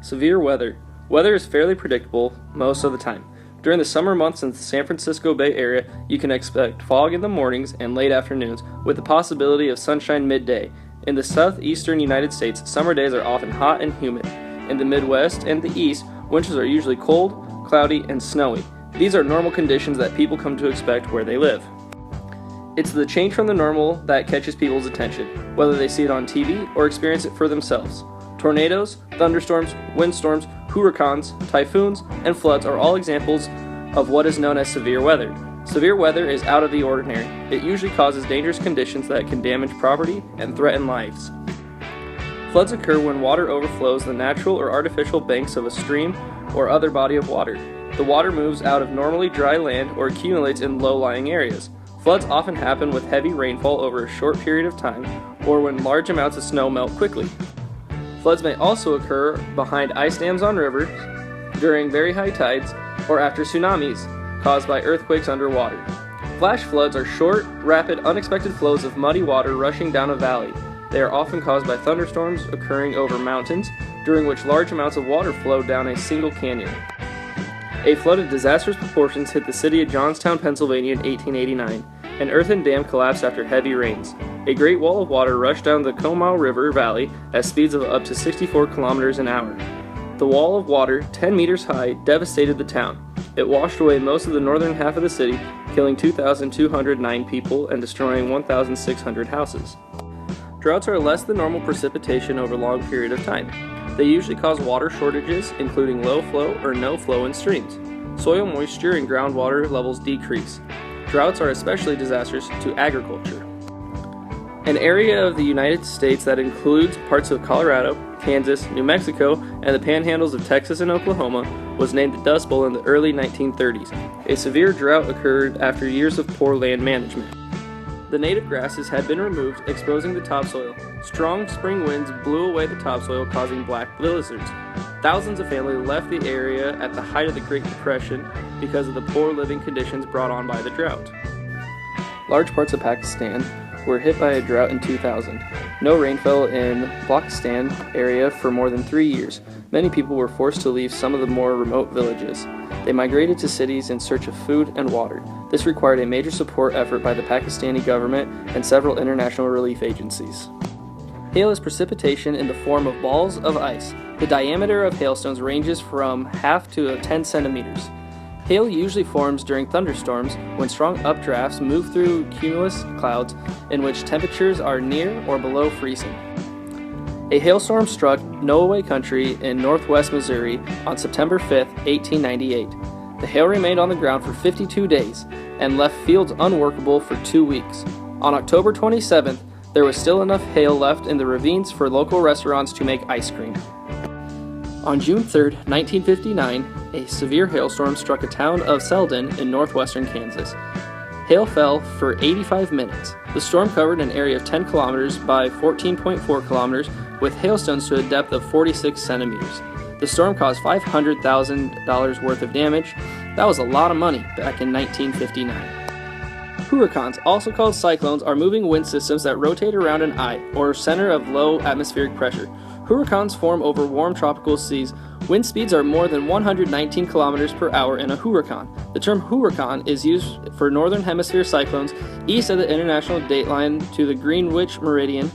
Severe weather. Weather is fairly predictable most of the time. During the summer months in the San Francisco Bay Area, you can expect fog in the mornings and late afternoons, with the possibility of sunshine midday. In the southeastern United States, summer days are often hot and humid. In the Midwest and the East, winters are usually cold, cloudy, and snowy. These are normal conditions that people come to expect where they live. It's the change from the normal that catches people's attention, whether they see it on TV or experience it for themselves. Tornadoes, thunderstorms, windstorms, hurricanes, typhoons, and floods are all examples of what is known as severe weather. Severe weather is out of the ordinary. It usually causes dangerous conditions that can damage property and threaten lives. Floods occur when water overflows the natural or artificial banks of a stream or other body of water. The water moves out of normally dry land or accumulates in low-lying areas. Floods often happen with heavy rainfall over a short period of time or when large amounts of snow melt quickly. Floods may also occur behind ice dams on rivers, during very high tides, or after tsunamis caused by earthquakes underwater. Flash floods are short, rapid, unexpected flows of muddy water rushing down a valley. They are often caused by thunderstorms occurring over mountains, during which large amounts of water flow down a single canyon. A flood of disastrous proportions hit the city of Johnstown, Pennsylvania in 1889. An earthen dam collapsed after heavy rains. A great wall of water rushed down the Comal River Valley at speeds of up to 64 kilometers an hour. The wall of water, 10 meters high, devastated the town. It washed away most of the northern half of the city, killing 2,209 people and destroying 1,600 houses. Droughts are less than normal precipitation over a long period of time. They usually cause water shortages, including low flow or no flow in streams. Soil moisture and groundwater levels decrease. Droughts are especially disastrous to agriculture. An area of the United States that includes parts of Colorado, Kansas, New Mexico, and the panhandles of Texas and Oklahoma was named the Dust Bowl in the early 1930s. A severe drought occurred after years of poor land management. The native grasses had been removed, exposing the topsoil. Strong spring winds blew away the topsoil, causing black blizzards. Thousands of families left the area at the height of the Great Depression because of the poor living conditions brought on by the drought. Large parts of Pakistan were hit by a drought in 2000. No rain fell in Balochistan area for more than 3 years. Many people were forced to leave some of the more remote villages. They migrated to cities in search of food and water. This required a major support effort by the Pakistani government and several international relief agencies. Hail is precipitation in the form of balls of ice. The diameter of hailstones ranges from half to 10 centimeters. Hail usually forms during thunderstorms when strong updrafts move through cumulus clouds in which temperatures are near or below freezing. A hailstorm struck Nottoway Country in northwest Missouri on September 5, 1898. The hail remained on the ground for 52 days and left fields unworkable for 2 weeks. On October 27th, there was still enough hail left in the ravines for local restaurants to make ice cream. On June 3, 1959, a severe hailstorm struck a town of Selden in northwestern Kansas. Hail fell for 85 minutes. The storm covered an area of 10 kilometers by 14.4 kilometers with hailstones to a depth of 46 centimeters. The storm caused $500,000 worth of damage. That was a lot of money back in 1959. Hurricanes, also called cyclones, are moving wind systems that rotate around an eye, or center of low atmospheric pressure. Hurricanes form over warm tropical seas. Wind speeds are more than 119 kilometers per hour in a hurricane. The term hurricane is used for northern hemisphere cyclones east of the international dateline to the Greenwich meridian.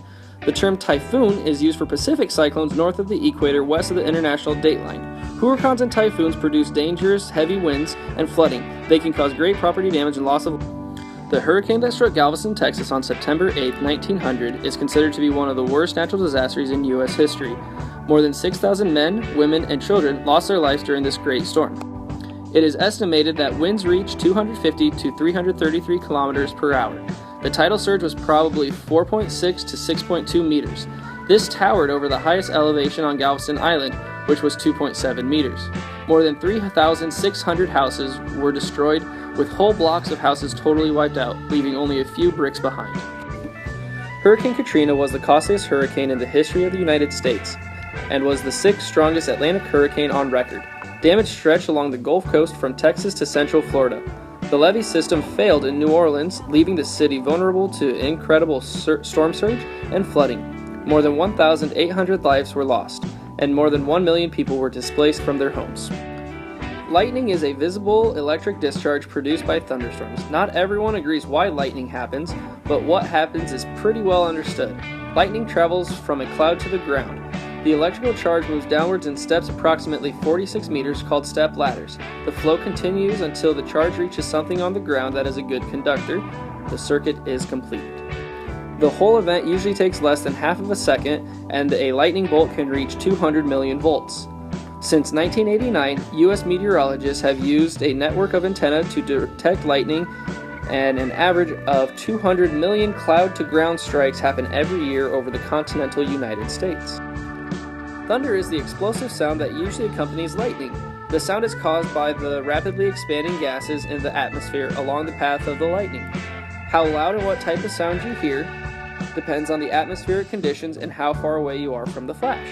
The term typhoon is used for Pacific cyclones north of the equator west of the international dateline. Hurricanes and typhoons produce dangerous heavy winds and flooding. They can cause great property damage and loss of life. The hurricane that struck Galveston, Texas on September 8, 1900 is considered to be one of the worst natural disasters in U.S. history. More than 6,000 men, women, and children lost their lives during this great storm. It is estimated that winds reached 250 to 333 kilometers per hour. The tidal surge was probably 4.6 to 6.2 meters. This towered over the highest elevation on Galveston Island, which was 2.7 meters. More than 3,600 houses were destroyed, with whole blocks of houses totally wiped out, leaving only a few bricks behind. Hurricane Katrina was the costliest hurricane in the history of the United States, and was the 6th strongest Atlantic hurricane on record. Damage stretched along the Gulf Coast from Texas to central Florida. The levee system failed in New Orleans, leaving the city vulnerable to incredible storm surge and flooding. More than 1,800 lives were lost, and more than 1 million people were displaced from their homes. Lightning is a visible electric discharge produced by thunderstorms. Not everyone agrees why lightning happens, but what happens is pretty well understood. Lightning travels from a cloud to the ground. The electrical charge moves downwards in steps approximately 46 meters called step ladders. The flow continues until the charge reaches something on the ground that is a good conductor. The circuit is completed. The whole event usually takes less than half of a second, and a lightning bolt can reach 200 million volts. Since 1989, U.S. meteorologists have used a network of antennae to detect lightning, and an average of 200 million cloud-to-ground strikes happen every year over the continental United States. Thunder is the explosive sound that usually accompanies lightning. The sound is caused by the rapidly expanding gases in the atmosphere along the path of the lightning. How loud and what type of sound you hear depends on the atmospheric conditions and how far away you are from the flash.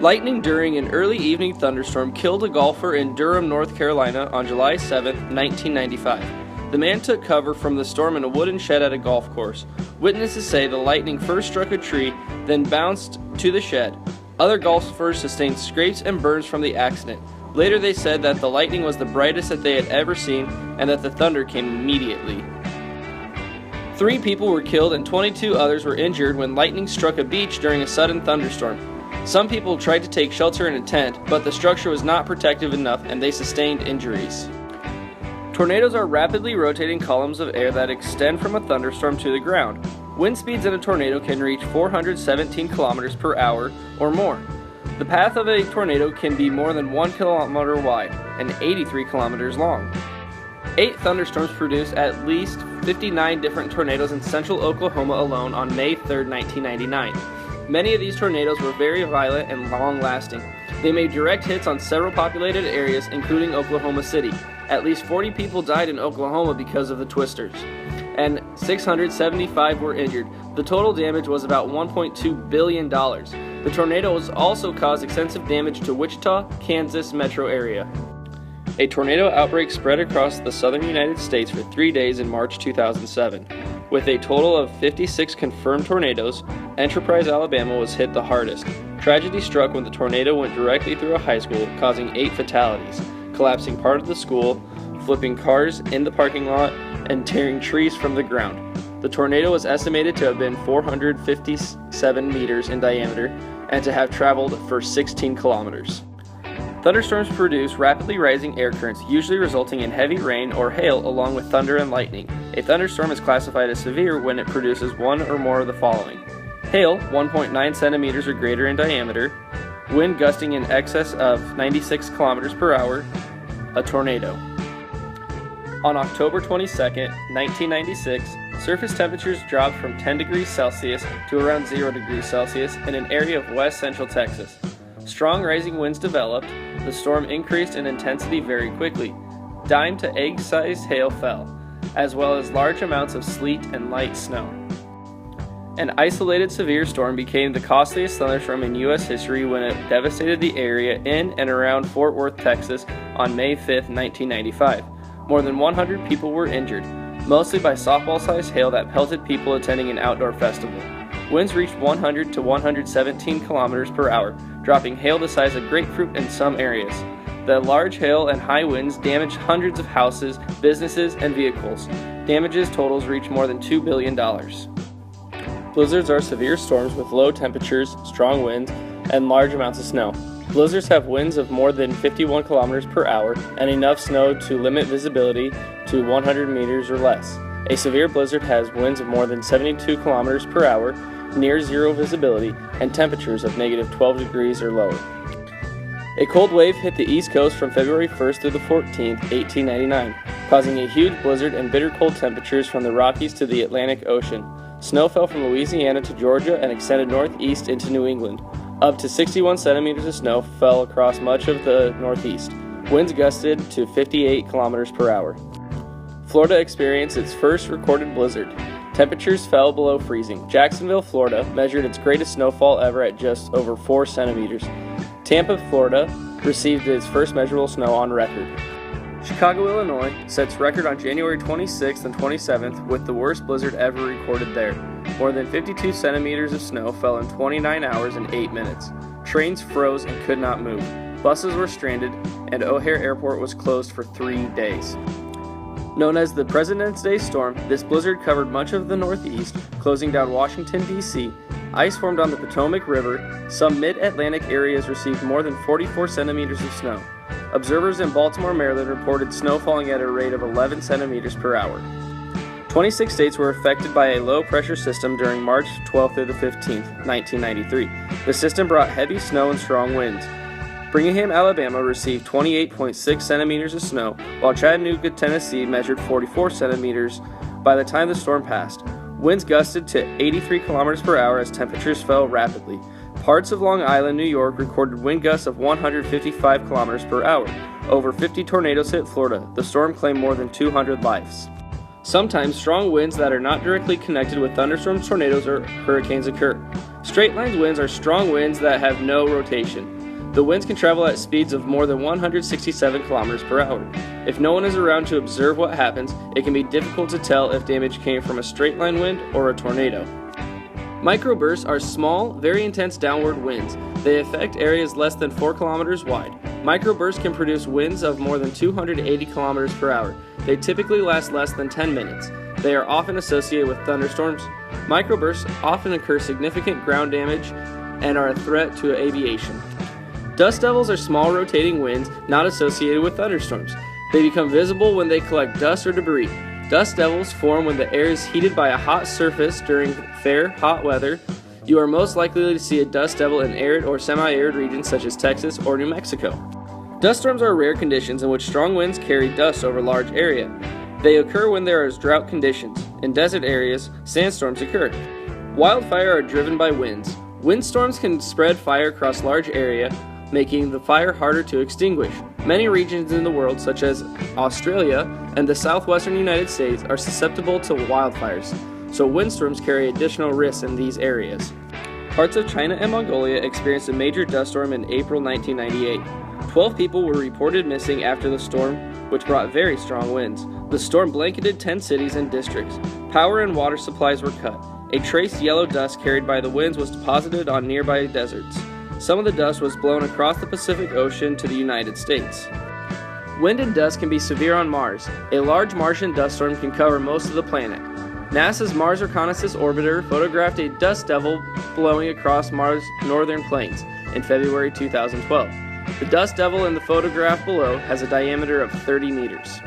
Lightning during an early evening thunderstorm killed a golfer in Durham, North Carolina on July 7, 1995. The man took cover from the storm in a wooden shed at a golf course. Witnesses say the lightning first struck a tree, then bounced to the shed. Other golfers sustained scrapes and burns from the accident. Later they said that the lightning was the brightest that they had ever seen and that the thunder came immediately. 3 people were killed and 22 others were injured when lightning struck a beach during a sudden thunderstorm. Some people tried to take shelter in a tent, but the structure was not protective enough and they sustained injuries. Tornadoes are rapidly rotating columns of air that extend from a thunderstorm to the ground. Wind speeds in a tornado can reach 417 kilometers per hour or more. The path of a tornado can be more than 1 kilometer wide and 83 kilometers long. 8 thunderstorms produced at least 59 different tornadoes in central Oklahoma alone on May 3, 1999. Many of these tornadoes were very violent and long-lasting. They made direct hits on several populated areas, including Oklahoma City. At least 40 people died in Oklahoma because of the twisters, and 675 were injured. The total damage was about $1.2 billion. The tornadoes also caused extensive damage to Wichita, Kansas metro area. A tornado outbreak spread across the southern United States for 3 days in March 2007. With a total of 56 confirmed tornadoes, Enterprise, Alabama was hit the hardest. Tragedy struck when the tornado went directly through a high school, causing 8 fatalities, collapsing part of the school, flipping cars in the parking lot, and tearing trees from the ground. The tornado was estimated to have been 457 meters in diameter and to have traveled for 16 kilometers. Thunderstorms produce rapidly rising air currents, usually resulting in heavy rain or hail along with thunder and lightning. A thunderstorm is classified as severe when it produces one or more of the following: hail, 1.9 centimeters or greater in diameter, wind gusting in excess of 96 kilometers per hour, a tornado. On October 22, 1996, surface temperatures dropped from 10 degrees Celsius to around 0 degrees Celsius in an area of west central Texas. Strong rising winds developed. The storm increased in intensity very quickly. Dime to egg-sized hail fell, as well as large amounts of sleet and light snow. An isolated severe storm became the costliest thunderstorm in U.S. history when it devastated the area in and around Fort Worth, Texas on May 5, 1995. More than 100 people were injured, mostly by softball-sized hail that pelted people attending an outdoor festival. Winds reached 100 to 117 kilometers per hour, dropping hail the size of grapefruit in some areas. The large hail and high winds damaged hundreds of houses, businesses, and vehicles. Damages totals reached more than $2 billion. Blizzards are severe storms with low temperatures, strong winds, and large amounts of snow. Blizzards have winds of more than 51 kilometers per hour and enough snow to limit visibility to 100 meters or less. A severe blizzard has winds of more than 72 kilometers per hour, near zero visibility, and temperatures of negative 12 degrees or lower. A cold wave hit the East Coast from February 1st through the 14th, 1899, causing a huge blizzard and bitter cold temperatures from the Rockies to the Atlantic Ocean. Snow fell from Louisiana to Georgia and extended northeast into New England. Up to 61 centimeters of snow fell across much of the Northeast. Winds gusted to 58 kilometers per hour. Florida experienced its first recorded blizzard. Temperatures fell below freezing. Jacksonville, Florida, measured its greatest snowfall ever at just over 4 centimeters. Tampa, Florida, received its first measurable snow on record. Chicago, Illinois, sets record on January 26th and 27th with the worst blizzard ever recorded there. More than 52 centimeters of snow fell in 29 hours and 8 minutes. trains froze and could not move. Buses were stranded, and O'Hare Airport was closed for 3 days. Known as the President's Day storm, this blizzard covered much of the Northeast, closing down Washington, D.C. Ice formed on the Potomac River. Some mid-Atlantic areas received more than 44 centimeters of snow. Observers in Baltimore, Maryland reported snow falling at a rate of 11 centimeters per hour. 26 states were affected by a low-pressure system during March 12th through the 15th, 1993. The system brought heavy snow and strong winds. Birmingham, Alabama received 28.6 centimeters of snow, while Chattanooga, Tennessee measured 44 centimeters by the time the storm passed. Winds gusted to 83 kilometers per hour as temperatures fell rapidly. Parts of Long Island, New York recorded wind gusts of 155 kilometers per hour. Over 50 tornadoes hit Florida. The storm claimed more than 200 lives. Sometimes strong winds that are not directly connected with thunderstorms, tornadoes, or hurricanes occur. Straight-line winds are strong winds that have no rotation. The winds can travel at speeds of more than 167 kilometers per hour. If no one is around to observe what happens, it can be difficult to tell if damage came from a straight-line wind or a tornado. Microbursts are small, very intense downward winds. They affect areas less than 4 kilometers wide. Microbursts can produce winds of more than 280 kilometers per hour. They typically last less than 10 minutes. They are often associated with thunderstorms. Microbursts often occur significant ground damage and are a threat to aviation. Dust devils are small rotating winds not associated with thunderstorms. They become visible when they collect dust or debris. Dust devils form when the air is heated by a hot surface during fair, hot weather. You are most likely to see a dust devil in arid or semi-arid regions such as Texas or New Mexico. Dust storms are rare conditions in which strong winds carry dust over large area. They occur when there is drought conditions. In desert areas, sandstorms occur. Wildfire are driven by winds. Windstorms can spread fire across large area, making the fire harder to extinguish. Many regions in the world, such as Australia and the southwestern United States, are susceptible to wildfires, so windstorms carry additional risks in these areas. Parts of China and Mongolia experienced a major dust storm in April 1998. 12 people were reported missing after the storm, which brought very strong winds. The storm blanketed 10 cities and districts. Power and water supplies were cut. A trace yellow dust carried by the winds was deposited on nearby deserts. Some of the dust was blown across the Pacific Ocean to the United States. Wind and dust can be severe on Mars. A large Martian dust storm can cover most of the planet. NASA's Mars Reconnaissance Orbiter photographed a dust devil blowing across Mars' northern plains in February 2012. The dust devil in the photograph below has a diameter of 30 meters.